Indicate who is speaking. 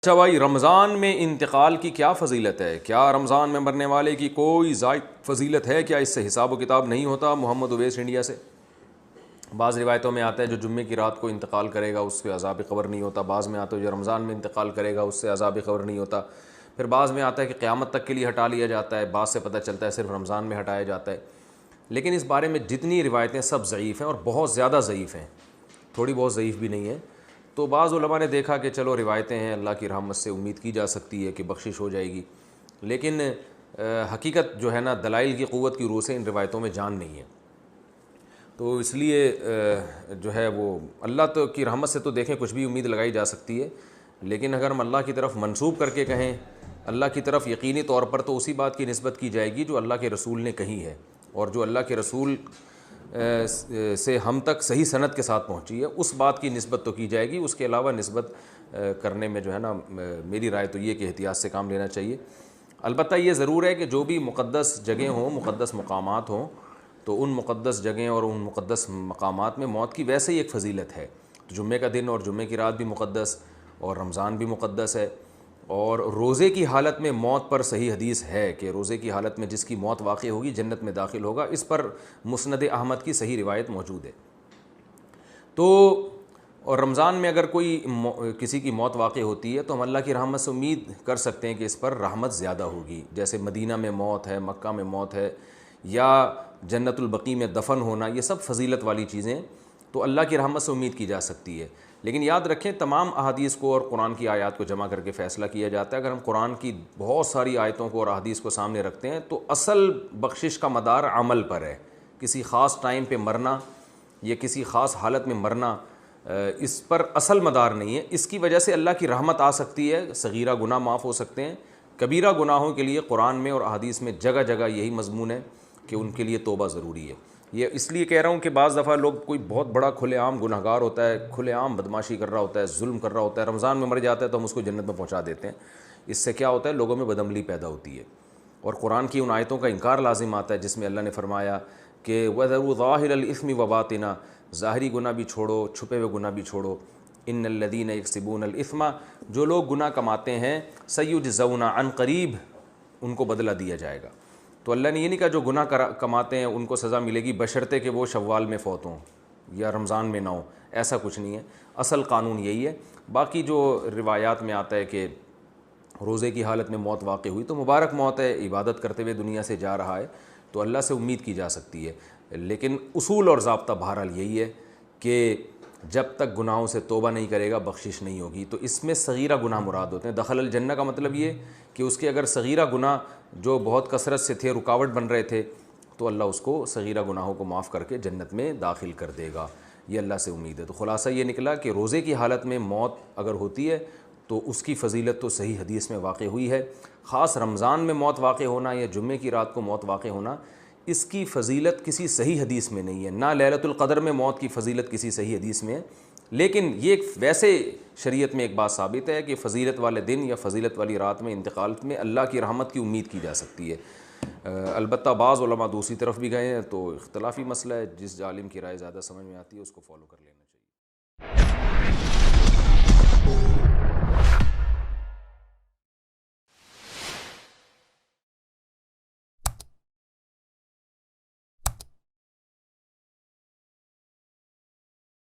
Speaker 1: اچھا بھائی، رمضان میں انتقال کی کیا فضیلت ہے؟ کیا رمضان میں مرنے والے کی کوئی زائد فضیلت ہے؟ کیا اس سے حساب و کتاب نہیں ہوتا؟ محمد اویس انڈیا سے۔ بعض روایتوں میں آتا ہے جو جمعے کی رات کو انتقال کرے گا اس پہ عذاب قبر نہیں ہوتا، بعض میں آتا ہے جو رمضان میں انتقال کرے گا اس سے عذاب قبر نہیں ہوتا، پھر بعض میں آتا ہے کہ قیامت تک کے لیے ہٹا لیا جاتا ہے، بعض سے پتہ چلتا ہے صرف رمضان میں ہٹایا جاتا ہے۔ لیکن اس بارے میں جتنی روایتیں سب ضعیف ہیں اور بہت زیادہ ضعیف ہیں، تھوڑی بہت ضعیف بھی نہیں ہیں۔ تو بعض علماء نے دیکھا کہ چلو روایتیں ہیں، اللہ کی رحمت سے امید کی جا سکتی ہے کہ بخشش ہو جائے گی، لیکن حقیقت جو ہے نا دلائل کی قوت کی روح سے ان روایتوں میں جان نہیں ہے۔ تو اس لیے جو ہے وہ اللہ تو کی رحمت سے تو دیکھیں کچھ بھی امید لگائی جا سکتی ہے، لیکن اگر ہم اللہ کی طرف منسوب کر کے کہیں اللہ کی طرف، یقینی طور پر تو اسی بات کی نسبت کی جائے گی جو اللہ کے رسول نے کہی ہے، اور جو اللہ کے رسول سے ہم تک صحیح سند کے ساتھ پہنچی ہے اس بات کی نسبت تو کی جائے گی۔ اس کے علاوہ نسبت کرنے میں جو ہے نا میری رائے تو یہ کہ احتیاط سے کام لینا چاہیے۔ البتہ یہ ضرور ہے کہ جو بھی مقدس جگہیں ہوں، مقدس مقامات ہوں، تو ان مقدس جگہیں اور ان مقدس مقامات میں موت کی ویسے ہی ایک فضیلت ہے۔ تو جمعے کا دن اور جمعے کی رات بھی مقدس، اور رمضان بھی مقدس ہے، اور روزے کی حالت میں موت پر صحیح حدیث ہے کہ روزے کی حالت میں جس کی موت واقع ہوگی جنت میں داخل ہوگا، اس پر مسند احمد کی صحیح روایت موجود ہے۔ تو اور رمضان میں اگر کوئی کسی کی موت واقع ہوتی ہے تو ہم اللہ کی رحمت سے امید کر سکتے ہیں کہ اس پر رحمت زیادہ ہوگی، جیسے مدینہ میں موت ہے، مکہ میں موت ہے، یا جنت البقیع میں دفن ہونا، یہ سب فضیلت والی چیزیں تو اللہ کی رحمت سے امید کی جا سکتی ہے۔ لیکن یاد رکھیں تمام احادیث کو اور قرآن کی آیات کو جمع کر کے فیصلہ کیا جاتا ہے۔ اگر ہم قرآن کی بہت ساری آیتوں کو اور احادیث کو سامنے رکھتے ہیں تو اصل بخشش کا مدار عمل پر ہے، کسی خاص ٹائم پہ مرنا یا کسی خاص حالت میں مرنا اس پر اصل مدار نہیں ہے۔ اس کی وجہ سے اللہ کی رحمت آ سکتی ہے، صغیرہ گناہ معاف ہو سکتے ہیں، کبیرہ گناہوں کے لیے قرآن میں اور احادیث میں جگہ جگہ یہی مضمون ہے کہ ان کے لیے توبہ ضروری ہے۔ یہ اس لیے کہہ رہا ہوں کہ بعض دفعہ لوگ کوئی بہت بڑا کھلے عام گناہ گار ہوتا ہے، کھلے عام بدماشی کر رہا ہوتا ہے، ظلم کر رہا ہوتا ہے، رمضان میں مر جاتا ہے تو ہم اس کو جنت میں پہنچا دیتے ہیں۔ اس سے کیا ہوتا ہے؟ لوگوں میں بدعملی پیدا ہوتی ہے، اور قرآن کی ان آیتوں کا انکار لازم آتا ہے جس میں اللہ نے فرمایا کہ وَذَرُوا ظَاهِرَ الْإِثْمِ وَبَاطِنَا، ظاہری گناہ بھی چھوڑو، چھپے ہوئے گناہ بھی چھوڑو۔ إِنَّ الَّذِينَ يَكْسِبُونَ الْإِثْمَ، جو لوگ گناہ کماتے ہیں، سَيُجْزَوْنَ عَنْ قریب، ان کو بدلہ دیا جائے گا۔ تو اللہ نے یہ نہیں کہا جو گناہ کماتے ہیں ان کو سزا ملے گی بشرطے کہ وہ شوال میں فوت ہوں یا رمضان میں نہ ہوں، ایسا کچھ نہیں ہے۔ اصل قانون یہی ہے۔ باقی جو روایات میں آتا ہے کہ روزے کی حالت میں موت واقع ہوئی تو مبارک موت ہے، عبادت کرتے ہوئے دنیا سے جا رہا ہے، تو اللہ سے امید کی جا سکتی ہے۔ لیکن اصول اور ضابطہ بہرحال یہی ہے کہ جب تک گناہوں سے توبہ نہیں کرے گا بخشش نہیں ہوگی۔ تو اس میں صغیرہ گناہ مراد ہوتے ہیں۔ دخل الجنہ کا مطلب یہ کہ اس کے اگر صغیرہ گناہ جو بہت کثرت سے تھے، رکاوٹ بن رہے تھے، تو اللہ اس کو صغیرہ گناہوں کو معاف کر کے جنت میں داخل کر دے گا، یہ اللہ سے امید ہے۔ تو خلاصہ یہ نکلا کہ روزے کی حالت میں موت اگر ہوتی ہے تو اس کی فضیلت تو صحیح حدیث میں واقع ہوئی ہے۔ خاص رمضان میں موت واقع ہونا یا جمعے کی رات کو موت واقع ہونا، اس کی فضیلت کسی صحیح حدیث میں نہیں ہے، نہ لیلۃ القدر میں موت کی فضیلت کسی صحیح حدیث میں ہے۔ لیکن یہ ویسے شریعت میں ایک بات ثابت ہے کہ فضیلت والے دن یا فضیلت والی رات میں انتقال میں اللہ کی رحمت کی امید کی جا سکتی ہے۔ البتہ بعض علماء دوسری طرف بھی گئے ہیں، تو اختلافی مسئلہ ہے، جس عالم کی رائے زیادہ سمجھ میں آتی ہے اس کو فالو کر لینا چاہیے۔